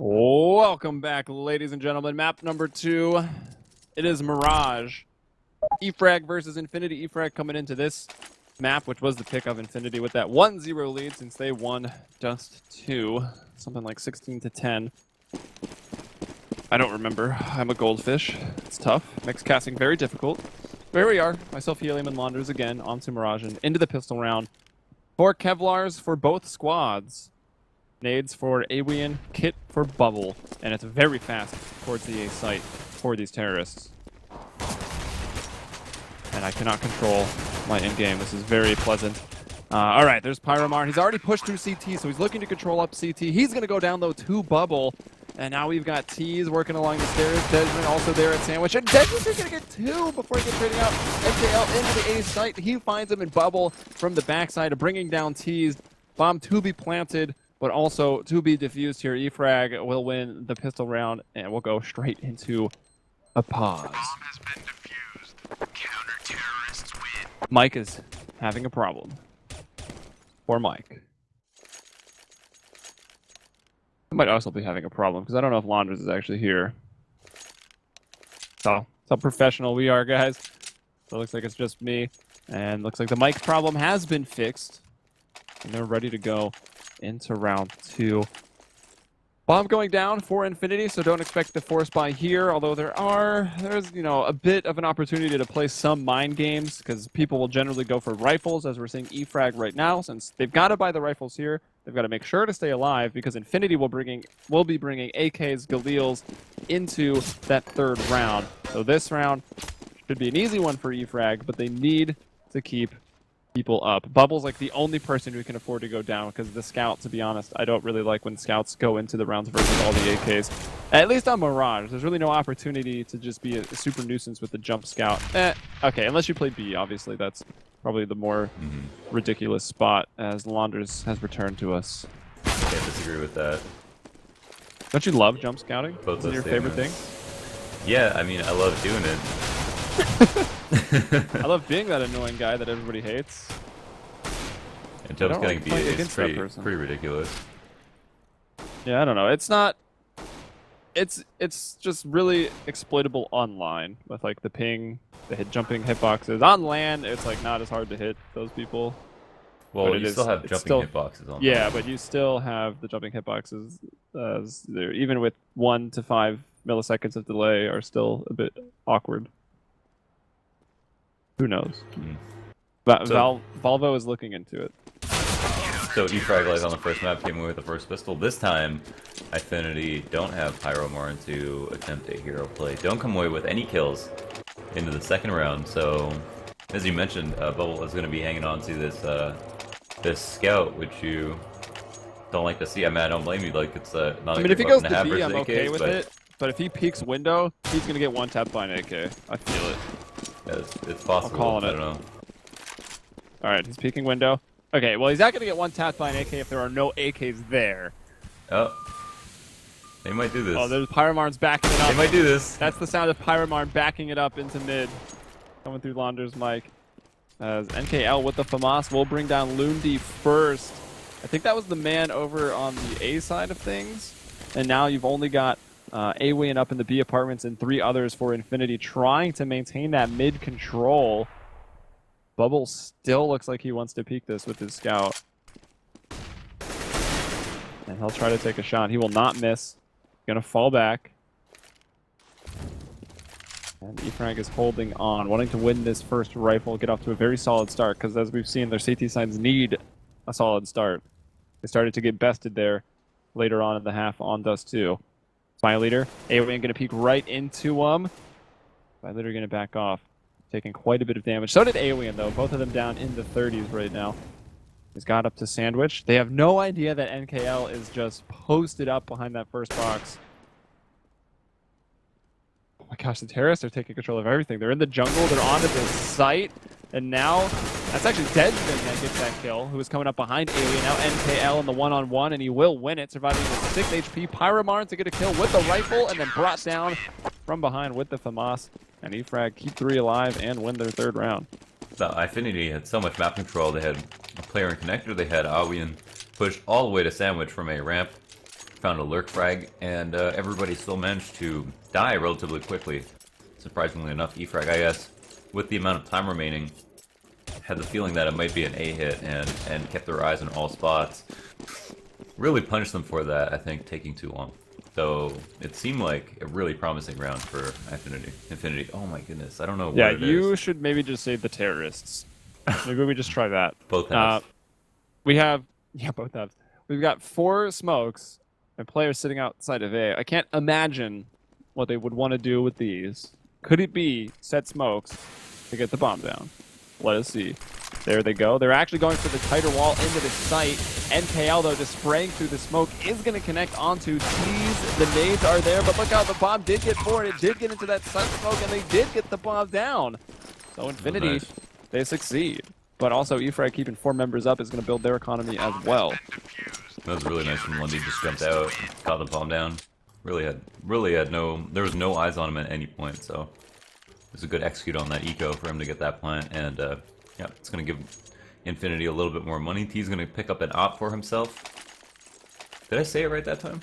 Welcome back, ladies and gentlemen. Map number 2. It is Mirage. E-Frag versus Infinity. E-Frag coming into this map, which was the pick of Infinity with that 1-0 lead since they won Dust 2. Something like 16-10. I don't remember. I'm a goldfish. It's tough. Mixed casting, very difficult. But here we are. Myself, Helium Launders again onto Mirage and into the pistol round. 4 Kevlars for both squads. Nades for Awian, kit for Bubble, and it's very fast towards the A site for these terrorists. And I cannot control my in-game. This is very pleasant. Alright, there's Pyromar. He's already pushed through CT, so he's looking to control up CT. He's going to go down, though, to Bubble. And now we've got Tease working along the stairs. Desmond also there at Sandwich. And Desmond's going to get 2 before he gets trading out MKL into the A site. He finds him in Bubble from the backside, bringing down Tease. Bomb to be planted, but also to be defused here. E-Frag will win the pistol round, and we'll go straight into a pause. Bomb has been defused. Counter-terrorists win. Mike is having a problem. Poor Mike. I might also be having a problem, because I don't know if Launders is actually here. So, that's how professional we are, guys. So it looks like it's just me. And looks like the mic problem has been fixed. And they're ready to go into round 2. Bomb going down for Infinity, so don't expect the force buy here, although there's, you know, a bit of an opportunity to play some mind games, because people will generally go for rifles, as we're seeing E-Frag right now. Since they've got to buy the rifles here, they've got to make sure to stay alive, because Infinity will be bringing AKs, Galils into that 3rd round. So this round should be an easy one for E-Frag, but they need to keep people up. Bubble's like the only person who can afford to go down, because the scout, to be honest, I don't really like when scouts go into the rounds versus all the AKs. At least on Mirage, there's really no opportunity to just be a super nuisance with the jump scout. Okay, unless you play B, obviously. That's probably the more ridiculous spot, as Launders has returned to us. Can't disagree with that. Don't you love jump scouting? Both Is it your favorite thing? Yeah, I mean, I love doing it. I love being that annoying guy that everybody hates. And jump scouting B is pretty ridiculous. Yeah, I don't know. It's not... It's just really exploitable online with like the ping, the jumping hitboxes. On land, it's like not as hard to hit those people. Well, you still have jumping hitboxes on. Yeah, but you still have the jumping hitboxes. Even with 1 to 5 milliseconds of delay, are still a bit awkward. Who knows? Volvo is looking into it. So E-Frag lies on the first map, came away with the first pistol. This time, Infinity don't have Pyromar to attempt a hero play. Don't come away with any kills into the 2nd round. So, as you mentioned, Bubble is going to be hanging on to this scout, which you don't like to see. I mean, I don't blame you. Like, it's not. I mean, if he goes to B, I'm okay with it. But if he peeks window, he's going to get 1-tapped by an AK. I feel it. Yeah, it's possible. I'm calling it. I don't know. Alright, he's peeking window. Okay, well, he's not going to get 1-tapped by an AK if there are no AKs there. Oh. They might do this. Oh, there's Pyromarn's backing it up. They might do this. That's the sound of Pyromarn backing it up into mid. Coming through Launders' mic. As NKL with the FAMAS will bring down Lundi first. I think that was the man over on the A side of things. And now you've only got Awian up in the B apartments and 3 others for Infinity trying to maintain that mid control. Bubble still looks like he wants to peek this with his scout. And he'll try to take a shot. He will not miss. Gonna fall back. And E-Frag is holding on, wanting to win this first rifle, get off to a very solid start, because as we've seen, their CT signs need a solid start. They started to get bested there later on in the half on Dust 2. Spy Leader, Awian gonna peek right into him. Spy Leader gonna back off, taking quite a bit of damage. So did Awian, though. Both of them down in the 30s right now. He's got up to Sandwich. They have no idea that NKL is just posted up behind that first box. Oh my gosh, the terrorists are taking control of everything. They're in the jungle, they're onto the site, and now that's actually Desmond that gets that kill, who is coming up behind Alien. Now NKL in the one-on-one, and he will win it, surviving with 6 HP. Pyromar to get a kill with the rifle, and then brought down from behind with the FAMAS. And E-Frag keep 3 alive and win their 3rd round. The Infinity had so much map control. They had a player in connector. They had Awian pushed all the way to Sandwich from a ramp. found a lurk frag, and everybody still managed to die relatively quickly. Surprisingly enough, E-frag, I guess, with the amount of time remaining, had the feeling that it might be an A hit and kept their eyes in all spots. Really punished them for that, I think, taking too long. So it seemed like a really promising round for Infinity. Oh my goodness, I don't know what it you is. should maybe just say the terrorists. Maybe we just try that. Both halves. We have, both halves. We've got 4 smokes and players sitting outside of A. I can't imagine what they would want to do with these. Could it be set smokes to get the bomb down? Let us see. There they go. They're actually going for the tighter wall into the site. NKL, though, just spraying through the smoke, is going to connect onto T's. The nades are there, but look out, the bomb did get forward. It did get into that site smoke, and they did get the bomb down. So Infinity, Nice. they succeed. But also, E-frag keeping 4 members up is going to build their economy as well. That was really nice when Lundy just jumped out, caught the bomb down. Really had no, there was no eyes on him at any point, so it was a good execute on that eco for him to get that plant, and yeah, it's gonna give Infinity a little bit more money. T's gonna pick up an op for himself. Did I say it right that time?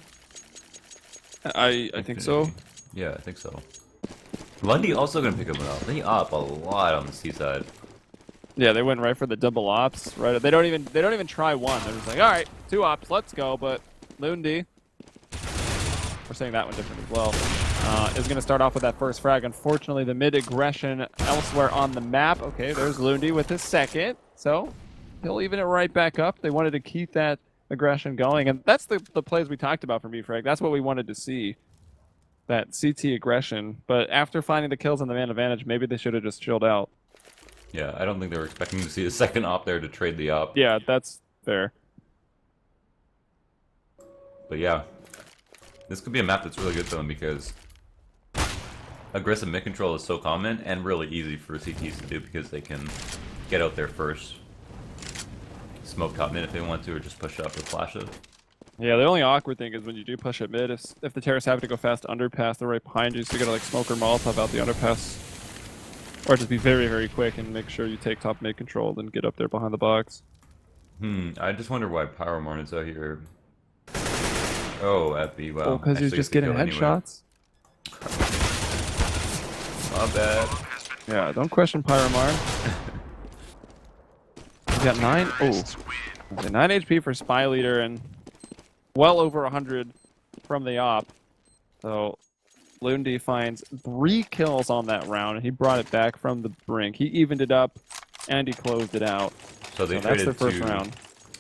I think so. Yeah, I think so. Lundy also gonna pick up an op. They op a lot on the C side. Yeah, they went right for the double ops. Right, they don't even try one. They're just like, all right, 2 ops, let's go. But Lundy, we're saying that one different as well, is going to start off with that first frag. Unfortunately, the mid aggression elsewhere on the map. Okay, there's Lundy with his second, so he'll even it right back up. They wanted to keep that aggression going, and that's the plays we talked about from B-frag. That's what we wanted to see, that CT aggression. But after finding the kills on the man advantage, maybe they should have just chilled out. Yeah, I don't think they were expecting to see a second op there to trade the op. Yeah, that's fair. But yeah, this could be a map that's really good for them because aggressive mid control is so common and really easy for CTs to do because they can get out there first, smoke top mid if they want to, or just push up with flashes. Yeah, the only awkward thing is when you do push at mid, if the terrorists have to go fast underpass, they're right behind you, so you gotta like smoke or Molotov out the underpass. Or just be very, very quick and make sure you take top mid control, then get up there behind the box. I just wonder why Pyromorn is out here. Oh, at B, wow. Well, because he's just getting headshots. My bad. Yeah, don't question Pyromar. He's got 9. Oh, 9 HP for Spy Leader and well over 100 from the op. So Lundy finds 3 kills on that round, and he brought it back from the brink. He evened it up, and he closed it out. So they that's traded their first round.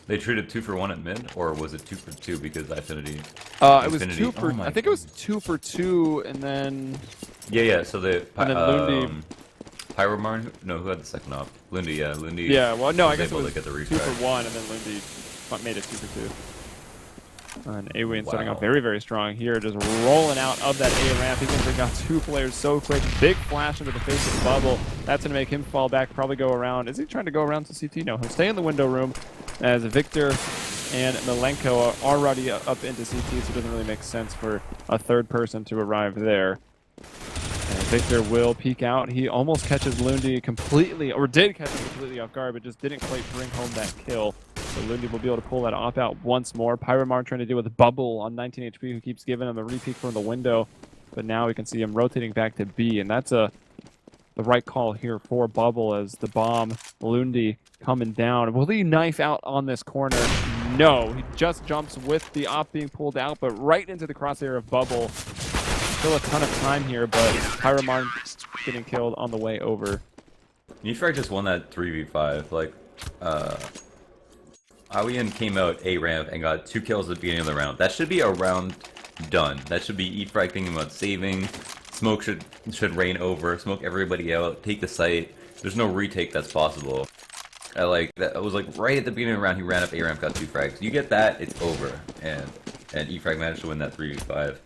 They traded 2 for 1 at mid, or was it 2 for 2 because Infinity? It was 2 for. Oh I think it was 2 for 2, and then. Yeah. So the And then Lundy. Pyromarn? No, who had the second op? Lundy, yeah, Lundy. Yeah, well, no, I guess it able was to get the 2 refrag. for 1, and then Lundy made it 2 for 2. And A-Wayne starting Wow. off very, very strong here, just rolling out of that A ramp. He can bring out 2 players so quick. Big flash into the face of the bubble. That's going to make him fall back, probably go around. Is he trying to go around to CT? No, he'll stay in the window room as Victor and Milenko are already up into CT, so it doesn't really make sense for a third person to arrive there. And Victor will peek out. He almost catches Lundy completely, or did catch him completely off guard, but just didn't quite bring home that kill. So Lundy will be able to pull that op out once more. Pyromar trying to deal with Bubble on 19 HP, who keeps giving him a re-peek from the window. But now we can see him rotating back to B, and that's the right call here for Bubble as the bomb, Lundy coming down. Will he knife out on this corner? No, he just jumps with the op being pulled out, but right into the crosshair of Bubble. Still a ton of time here, but Pyromar getting killed on the way over. Nefrag just won that 3v5. Like, Aoyan came out A ramp and got 2 kills at the beginning of the round. That should be a round done. That should be E-Frag thinking about saving. Smoke should rain over, smoke everybody out, take the site. There's no retake that's possible. That was like right at the beginning of the round, he ran up A ramp, got 2 frags. You get that, it's over. And E-Frag managed to win that 3v5.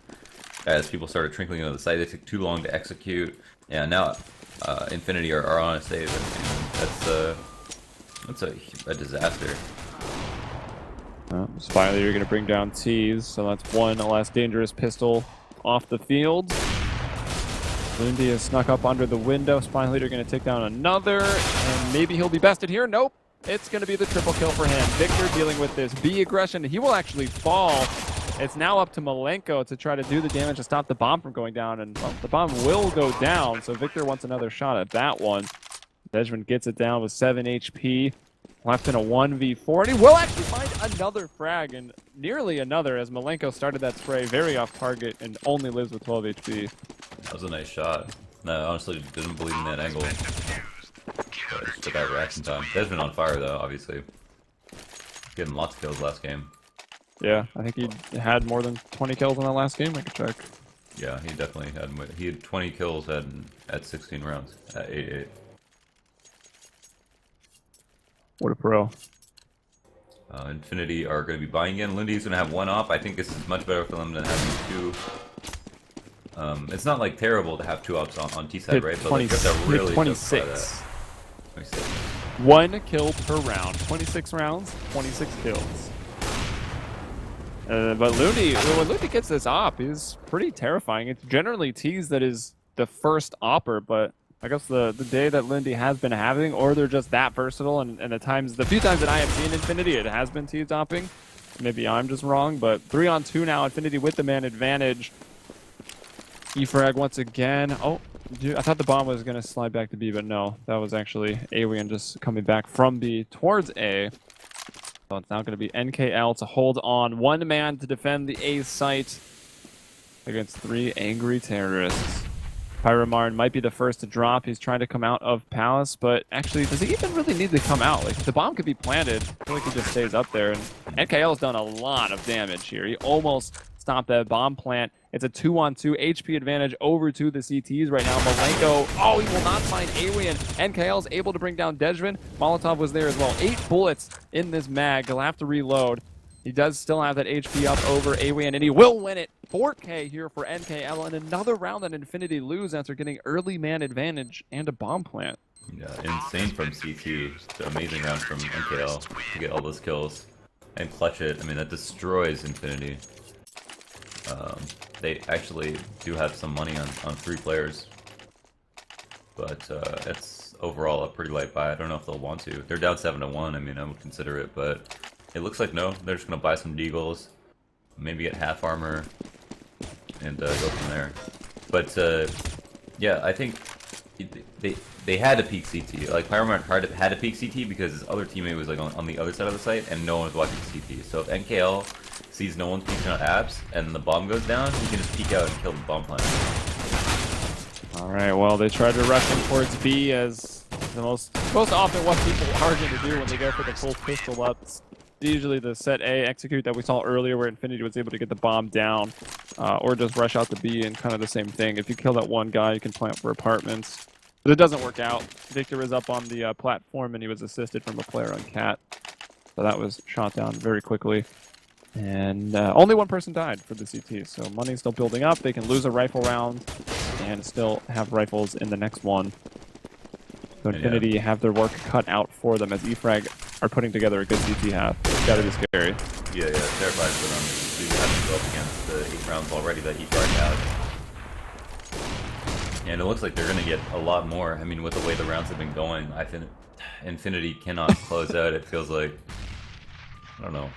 As people started trickling into the site, they took too long to execute. And now Infinity are on a save, and that's a disaster. Spy Leader going to bring down T's, so that's one less dangerous pistol off the field. Lundy has snuck up under the window. Spy Leader going to take down another, and maybe he'll be bested here. Nope, it's going to be the triple kill for him. Victor dealing with this B aggression. He will actually fall, It's now up to Malenko to try to do the damage to stop the bomb from going down, and well, the bomb will go down, so Victor wants another shot at that one. Dejman gets it down with 7 HP, left in a 1v4, and he will actually find another frag, and nearly another, as Malenko started that spray very off target and only lives with 12 HP. That was a nice shot. No, I honestly didn't believe in that angle. But just took that reaction time. Dejman on fire though, obviously. Getting lots of kills last game. Yeah, I think he had more than 20 kills in that last game. I could check. Yeah, he definitely had. He had 20 kills at 16 rounds at 8-8. What a pro. Infinity are going to be buying in. Lindy's going to have one op. I think this is much better for them than having two. It's not like terrible to have two ops on T side, right? But like, you have to really 26. 26. 1 kill per round. 26 rounds, 26 kills. But Lundy, when Lundy gets this op, he's pretty terrifying. It's generally Tease that is the first opper, but I guess the day that Lindy has been having, or they're just that versatile, and the few times that I have seen Infinity, it has been Tease opping. Maybe I'm just wrong, but 3-on-2 now, Infinity with the man advantage. E-frag once again. Oh, dude, I thought the bomb was going to slide back to B, but no. That was actually Awian just coming back from B towards A. So it's now going to be NKL to hold on. One man to defend the A site against 3 angry terrorists. Pyromarn might be the first to drop. He's trying to come out of Palace, but actually, does he even really need to come out? Like, if the bomb could be planted, I feel like he just stays up there. And NKL's done a lot of damage here. He almost stopped that bomb plant. It's a 2-on-2 HP advantage over to the CTs right now. Malenko, oh, he will not find Awian. NKL's able to bring down Dejman. Molotov was there as well. 8 bullets in this mag. He'll have to reload. He does still have that HP up over Awian, and he will win it. 4K here for NKL, and another round that Infinity lose after getting early man advantage and a bomb plant. Yeah, insane from CT. It's an amazing round from NKL to get all those kills and clutch it. I mean, that destroys Infinity. They actually do have some money on 3 players, but it's overall a pretty light buy. I don't know if they'll want to. They're down 7-1. I mean, I would consider it, but it looks like no. They're just gonna buy some deagles, maybe get half armor, and go from there. But yeah, I think they had to peek CT. Like Pyromark had to peek CT because his other teammate was like on the other side of the site, and no one was watching CT. So if NKL sees no one peeking on apps and the bomb goes down, he can just peek out and kill the bomb plant. Alright, well, they tried to rush him towards B as the most often what people are going to do when they go for the full pistol up. It's usually the set A execute that we saw earlier where Infinity was able to get the bomb down, or just rush out to B and kind of the same thing. If you kill that one guy, you can plant for apartments. But it doesn't work out. Victor was up on the platform and he was assisted from a player on Cat. So that was shot down very quickly. And only one person died for the CT, so money's still building up. They can lose a rifle round and still have rifles in the next one. So Infinity have their work cut out for them as E-frag are putting together a good CT half. It's gotta be scary. Yeah, terrified for them to have to go up against the 8 rounds already that E-frag has. And it looks like they're gonna get a lot more. I mean, with the way the rounds have been going, I think Infinity cannot close out. It feels like, I don't know.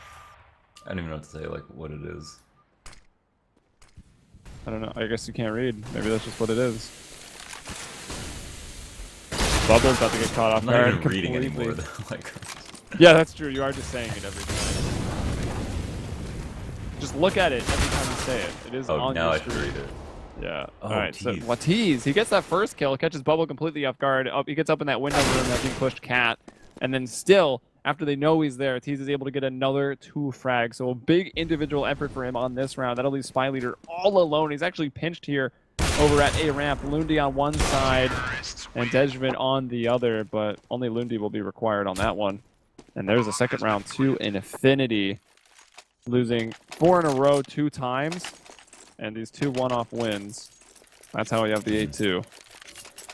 I don't even know what to say, like, what it is. I don't know. I guess you can't read. Maybe that's just what it is. Bubble's about to get caught off I'm not guard even reading completely. anymore, though. Like, yeah, that's true. You are just saying it every time. Just look at it every time you say it. It is on now your I should screen. read it. Yeah. Oh, Alright, so tease. Latiz, he gets that first kill, catches Bubble completely off guard. He gets up in that window room that being pushed Cat, and then still, after they know he's there, Tease is able to get another 2 frags. So a big individual effort for him on this round. That'll leave Spy Leader all alone. He's actually pinched here over at A ramp. Lundy on one side and Dejman on the other, but only Lundy will be required on that one. And there's a second round to Infinity, losing 4 in a row 2 times, and these 2 one-off wins. That's how we have the 8-2.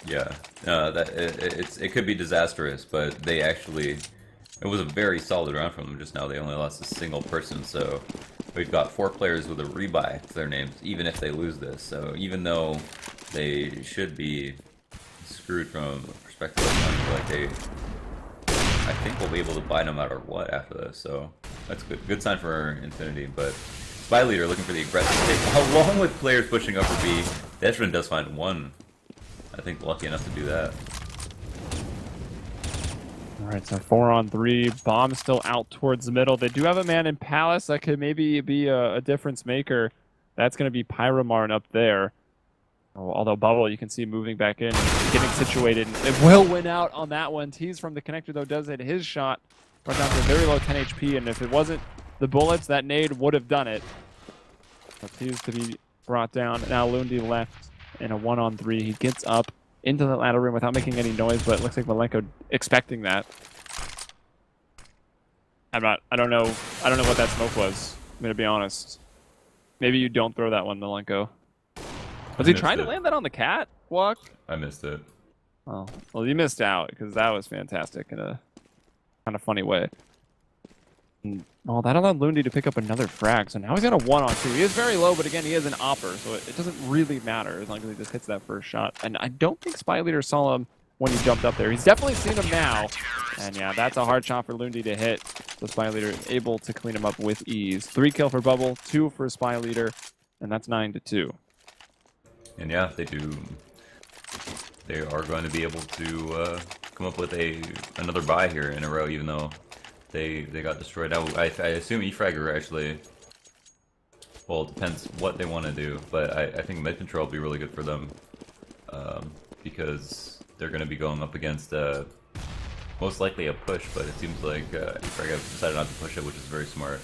Yeah, it could be disastrous, but they actually, it was a very solid round from them just now. They only lost a single person, so we've got 4 players with a rebuy to their names, even if they lose this. So even though they should be screwed from a perspective of money, like I think we'll be able to buy no matter what after this. So that's good. Good sign for Infinity, but Spy Leader looking for the aggressive pick, along with players pushing upper B. Deshman does find one. I think lucky enough to do that. All right, so 4-on-3. Bomb still out towards the middle. They do have a man in Palace that could maybe be a difference maker. That's going to be Pyromarn up there. Oh, although Bubble, you can see moving back in, getting situated. It will win out on that one. Tease from the connector, though, does hit his shot. Brought down to a very low 10 HP, and if it wasn't the bullets, that nade would have done it. So Tease to be brought down. Now Lundy left in a 1-on-3. He gets up into the ladder room without making any noise, but it looks like Malenko expecting that. I don't know what that smoke was. I'm gonna be honest. Maybe you don't throw that one, Malenko. Was he trying to land that on the cat walk? I missed it. Oh, well, you missed out because that was fantastic in a kind of funny way. Well, that allowed Lundy to pick up another frag, so now he's got a 1-on-2. He is very low, but again, he is an opper, so it doesn't really matter as long as he just hits that first shot. And I don't think Spy Leader saw him when he jumped up there. He's definitely seen him now. And yeah, that's a hard shot for Lundy to hit. So Spy Leader is able to clean him up with ease. 3 kill for Bubble, 2 for Spy Leader, and that's 9-2. And yeah, they are going to be able to come up with another buy here in a row, even though they got destroyed. I assume E-Fragger actually, well, it depends what they want to do, but I think mid control will be really good for them because they're going to be going up against most likely a push, but it seems like E-Fragger decided not to push it, which is very smart.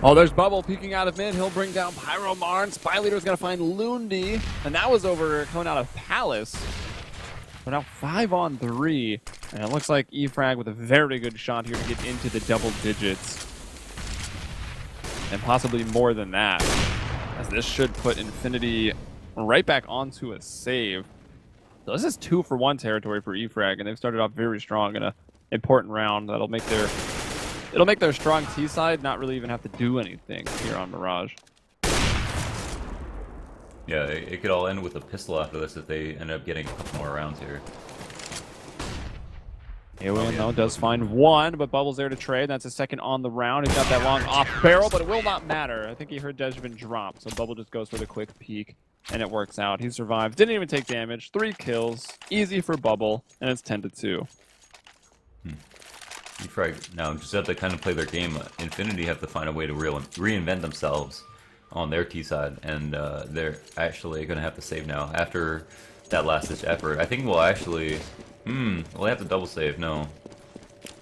Oh, there's Bubble peeking out of mid. He'll bring down Pyromarn. Spy Leader's going to find Lundy. And that was over coming out of Palace. We're now 5-on-3. And it looks like E-Frag with a very good shot here to get into the double digits. And possibly more than that. As this should put Infinity right back onto a save. So this is 2-for-1 territory for E-Frag. And they've started off very strong in an important round. That'll make their... It'll make their strong T side not really even have to do anything here on Mirage. Yeah, it could all end with a pistol after this if they end up getting a couple more rounds here. Alien, though, does find one, but Bubble's there to trade. That's a second on the round. He's got that long off barrel, but it will not matter. I think he heard Dejvin drop, so Bubble just goes for the quick peek, and it works out. He survives. Didn't even take damage. 3 kills. Easy for Bubble, and it's 10-2. E-Frag now just have to kind of play their game. Infinity have to find a way to reinvent themselves on their T side, and they're actually going to have to save now after that last-ditch effort. I think we'll actually... will they have to double save? No.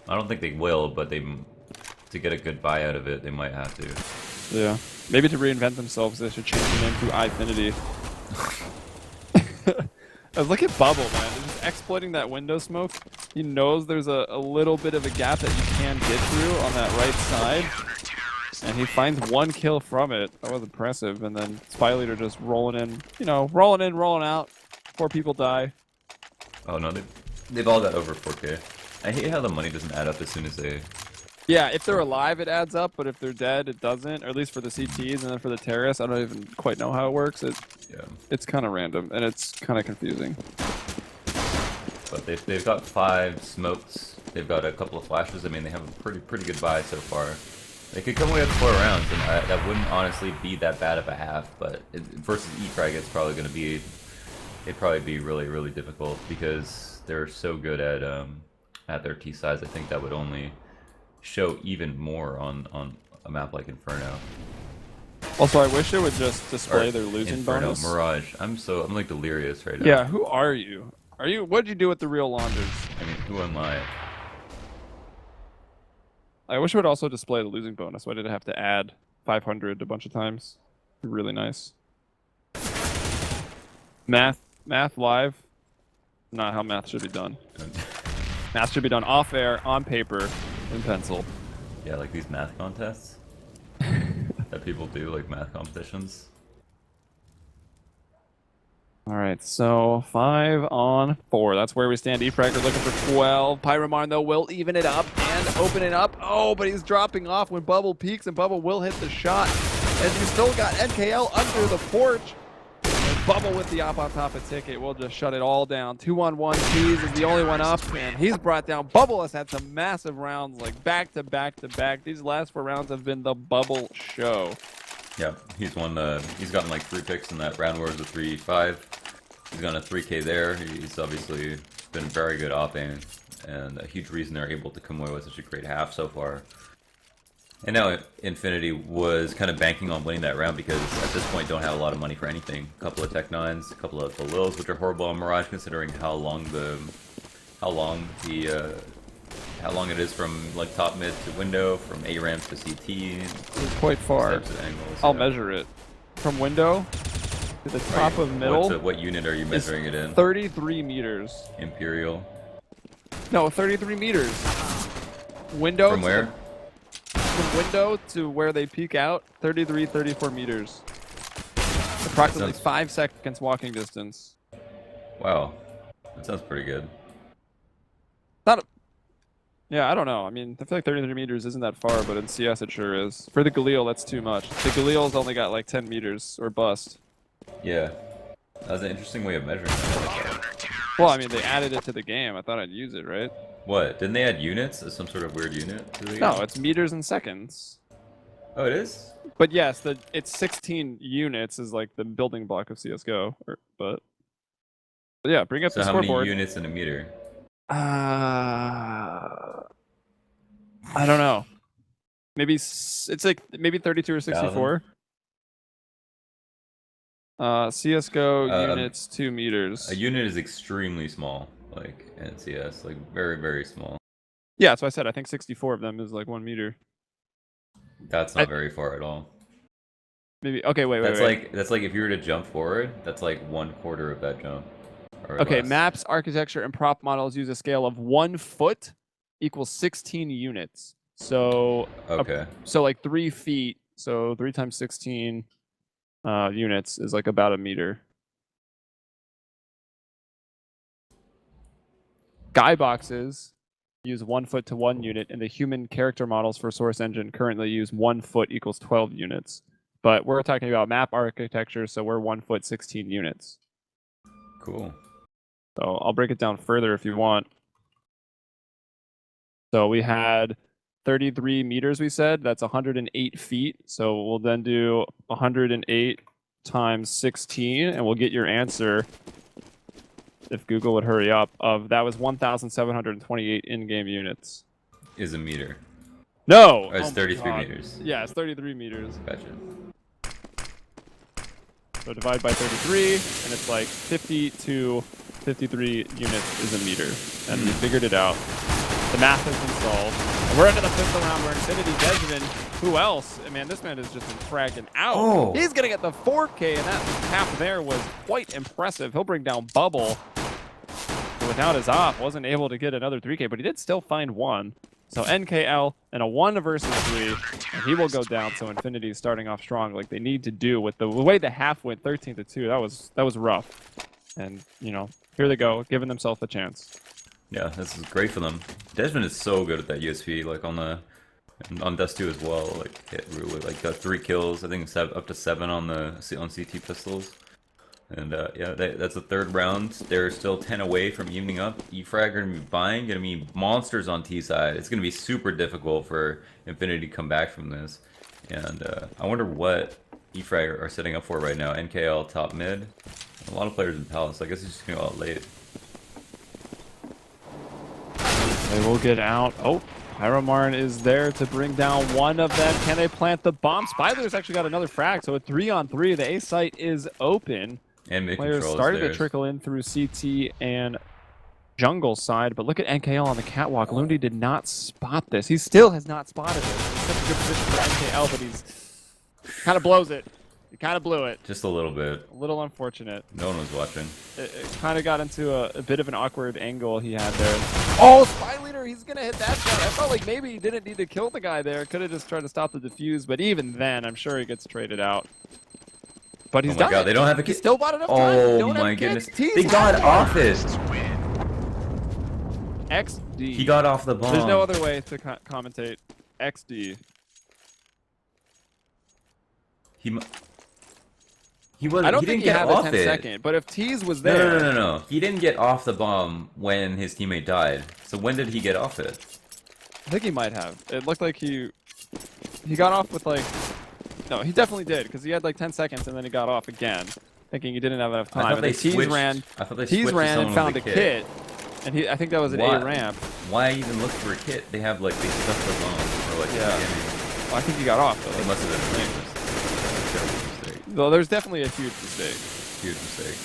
I don't think they will, but to get a good buy out of it, they might have to. Yeah. Maybe to reinvent themselves, they should change the name to Infinity. Look at Bubble, man. He's just exploiting that window smoke. He knows there's a little bit of a gap that you can get through on that right side. And he finds 1 kill from it. That was impressive. And then Spy Leader just rolling in, rolling in, rolling out. 4 people die. Oh no, they've all got over 4K. I hate how the money doesn't add up as soon as they... Yeah, if they're alive, it adds up, but if they're dead, it doesn't. Or at least for the CTs, and then for the terrorists, I don't even quite know how it works. It's kind of random, and it's kind of confusing. But they've got 5 smokes. They've got a couple of flashes. I mean, they have a pretty good buy so far. They could come away with 4 rounds, and that wouldn't honestly be that bad of a half. But versus E-Frag, it's probably going to be... It'd probably be really, really difficult because they're so good at their T sides. I think that would only show even more on a map like Inferno. Also, I wish it would just display their losing Inferno, bonus. Mirage. I'm like delirious right now. Yeah, who are you? What did you do with the real Launders? I mean, who am I? I wish it would also display the losing bonus. Why did it have to add 500 a bunch of times? Really nice. Math live. Not how math should be done. Math should be done off air, on paper, in pencil. Yeah, like these math contests that people do, like math competitions. Alright, so 5-on-4. That's where we stand. E-Fragger looking for 12. Pyromarn, though, will even it up and open it up. Oh, but he's dropping off when Bubble peaks, and Bubble will hit the shot. And you still got NKL under the porch. And Bubble with the op on top of Ticket. We'll just shut it all down. 2-on-1. Cheese is the only one up, and he's brought down. Bubble has had some massive rounds, like back to back to back. These last 4 rounds have been the Bubble show. Yeah, he's gotten like 3 picks in that round where it was a 3-5. He's gotten a 3K there. He's obviously been very good opping, and a huge reason they're able to come away with such a great half so far. And now Infinity was kind of banking on winning that round because at this point don't have a lot of money for anything. A couple of Tech 9s, a couple of Galils, which are horrible on Mirage considering how long it is from like top mid to window, from A ramps to CT. It's quite far. Angles, I'll measure it. From window to the top of middle. What unit are you measuring it in? 33 meters. Imperial. No, 33 meters. Window. From where? From window to where they peak out, 33, 34 meters. Approximately 5 seconds walking distance. Wow. That sounds pretty good. Yeah, I don't know. I mean, I feel like 33 meters isn't that far, but in CS it sure is. For the Galil, that's too much. The Galil's only got like 10 meters or bust. Yeah. That was an interesting way of measuring that. Well, I mean, they added it to the game. I thought I'd use it, right? What? Didn't they add units as some sort of weird unit to the game? No, it's meters and seconds. Oh, it is? But yes, it's 16 units is like the building block of CSGO. But yeah, bring up so the how scoreboard. many units in a meter? I don't know. Maybe it's like maybe 32 or 64. CSGO units 2 meters. A unit is extremely small, like in CS, like very, very small. Yeah, that's what I said. I think 64 of them is like 1 meter. That's not very far at all. Maybe. Okay, wait. That's like if you were to jump forward, that's like 1/4 of that jump. Okay, less. maps, architecture, and prop models use a scale of 1 foot equals 16 units. So okay. So like 3 feet. So 3 times 16 units is like about a meter. Skyboxes use 1 foot to 1 unit, and the human character models for Source Engine currently use 1 foot equals 12 units. But we're talking about map architecture, so we're 1 foot 16 units. Cool. So I'll break it down further if you want. So we had 33 meters, we said. That's 108 feet. So we'll then do 108 times 16, and we'll get your answer, if Google would hurry up, that was 1,728 in-game units. Is a meter. No! Or it's 33 meters. Yeah, it's 33 meters. Gotcha. So divide by 33, and it's like 50 to 53 units is a meter. And we figured it out. The math has been solved. And we're into the 5th round where Infinity Desmond, who else? Man, this man has just been fragging out. Oh. He's going to get the 4K, and that half there was quite impressive. He'll bring down Bubble. Without his op, wasn't able to get another 3K, but he did still find 1. So NKL and a 1 versus 3, and he will go down. So Infinity is starting off strong, like they need to do. With the way the half went 13-2, that was rough. And you know, here they go, giving themselves a chance. Yeah, this is great for them. Desmond is so good at that USP, like on Dust 2 as well. Like hit really, like got 3 kills. I think up to 7 on CT pistols. And yeah, that's the 3rd round. They're still 10 away from evening up. E-Frag are going to be buying, going to be monsters on T side. It's going to be super difficult for Infinity to come back from this. And I wonder what E-Frag are setting up for right now. NKL top mid. A lot of players in Palace. I guess he's just going to go out late. They will get out. Oh, Pyromarn is there to bring down 1 of them. Can they plant the bomb? Spyler's actually got another frag, so a 3-on-3. The A site is open. And Players started to trickle in through CT and jungle side, but look at NKL on the catwalk. Lundy did not spot this. He still has not spotted this. It's such a good position for NKL, but he's kind of blows it. He kind of blew it. Just a little bit. A little unfortunate. No one was watching. It kind of got into a bit of an awkward angle he had there. Oh, Spy Leader, he's going to hit that shot. I felt like maybe he didn't need to kill the guy there. Could have just tried to stop the defuse, but even then, I'm sure he gets traded out. But he's done. Oh my god, they don't have a He kit. still bought enough time. Oh my goodness. They got off it. XD. He got off the bomb. There's no other way to commentate. XD. He wasn't. I don't he think didn't he get had off the 10 it. second, but if Tease was No, there... no, no, no, no. He didn't get off the bomb when his teammate died. So when did he get off it? I think he might have. It looked like he got off with like... No, he definitely did, because he had like 10 seconds and then he got off again, thinking he didn't have enough I time. thought And they then Tease switched. ran, I thought they Tease switched to ran and someone found a with kit. And I think that was an Why? A ramp. Why even look for a kit? They have like they stuff the bomb or like Yeah. the beginning. Well, I think he got off though. It must have been a terrible mistake. Well, there's definitely a huge mistake. Huge mistake.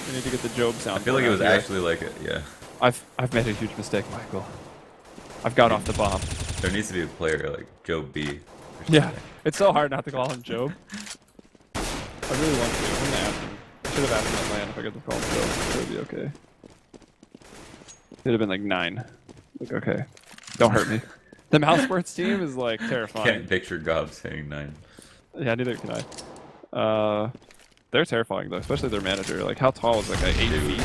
We need to get the Job sound. I feel like it was here. actually like a, yeah. I've made a huge mistake, Michael. I've got off the bomb. There needs to be a player like Job B. Yeah, it's so hard not to call him Job. I really want to. I'm gonna ask him. I should have asked him on land if I could call him Job. It would be okay. It'd have been like 9. Like, okay. Don't hurt me. The Mouse Sports team is like terrifying. Can't picture Gob saying 9. Yeah, neither can I. They're terrifying though, especially their manager. Like, how tall is that guy? 8 feet?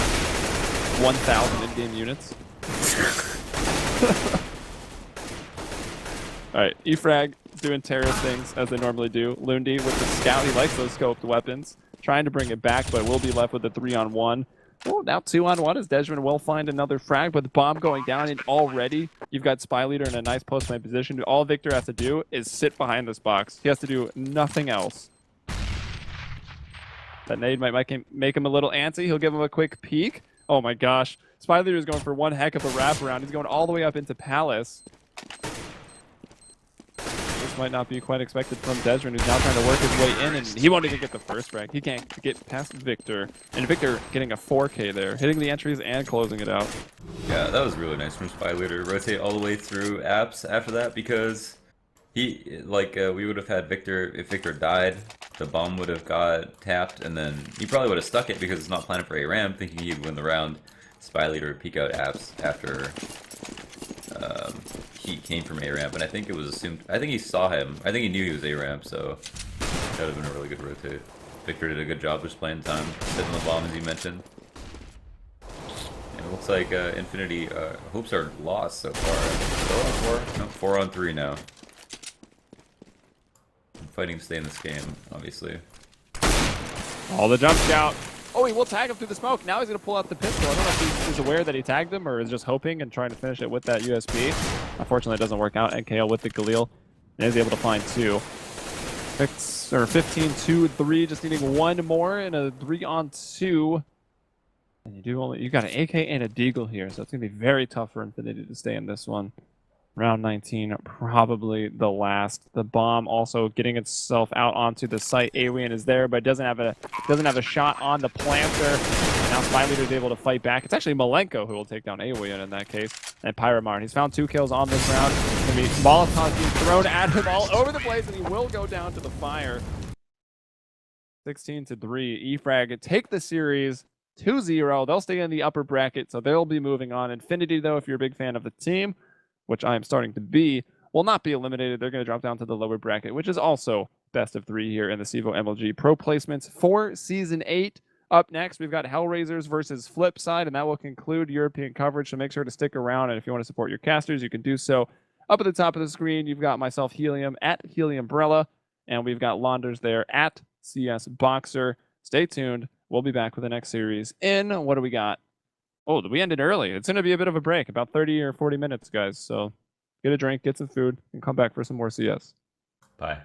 1,000 in-game units? Alright, Efrag doing terrorist things as they normally do. Lundy with the scout, he likes those scoped weapons. Trying to bring it back, but will be left with a 3-on-1. Oh, now 2-on-1 as Dejman will find another frag, but the bomb going down, and already you've got Spy Leader in a nice post-man position. All Victor has to do is sit behind this box. He has to do nothing else. That nade might make him a little antsy. He'll give him a quick peek. Oh my gosh. Spy Leader is going for one heck of a wraparound. He's going all the way up into Palace. This might not be quite expected from Desrin, who's now trying to work his way in, and he won't even get the first frag. He can't get past Victor. And Victor getting a 4K there, hitting the entries and closing it out. Yeah, that was really nice from Spy Leader to rotate all the way through apps after that because he, like, we would have had Victor, if Victor died, the bomb would have got tapped, and then he probably would have stuck it because it's not planning for a ramp, thinking he'd win the round. Spy Leader would peek out apps after he came from A ramp, and I think it was assumed. I think he saw him. I think he knew he was A ramp, so that would have been a really good rotate. Victor did a good job just playing time, setting the bomb as you mentioned. And it looks like Infinity hopes are lost so far. 4 on 4? No, 4 on 3 now. I'm fighting to stay in this game, obviously. All the jump scout. Oh, he will tag him through the smoke. Now he's going to pull out the pistol. I don't know if he's aware that he tagged him or is just hoping and trying to finish it with that USB. Unfortunately, it doesn't work out. NKL with the Galil. And is able to find 2. 15-2-3, just needing 1 more and a 3-on-2. And you got an AK and a Deagle here, so it's going to be very tough for Infinity to stay in this one. Round 19, probably the last. The bomb also getting itself out onto the site. Alien is there, but doesn't have a shot on the planter. And now Spy Leader is able to fight back. It's actually Malenko who will take down Alien in that case. And Pyramar. He's found 2 kills on this round. It's going to be Molotovs being thrown at him all over the place, and he will go down to the fire. 16-3. Efrag take the series 2-0. They'll stay in the upper bracket, so they'll be moving on. Infinity, though, if you're a big fan of the team, which I am starting to be, will not be eliminated. They're going to drop down to the lower bracket, which is also best of 3 here in the CEVO MLG Pro placements for Season 8. Up next, we've got Hellraisers versus Flipside, and that will conclude European coverage, so make sure to stick around. And if you want to support your casters, you can do so. Up at the top of the screen, you've got myself, Helium, at Heliumbrella, and we've got Launders there at CS Boxer. Stay tuned. We'll be back with the next series in, what do we got? Oh, we ended early. It's going to be a bit of a break, about 30 or 40 minutes, guys. So get a drink, get some food, and come back for some more CS. Bye.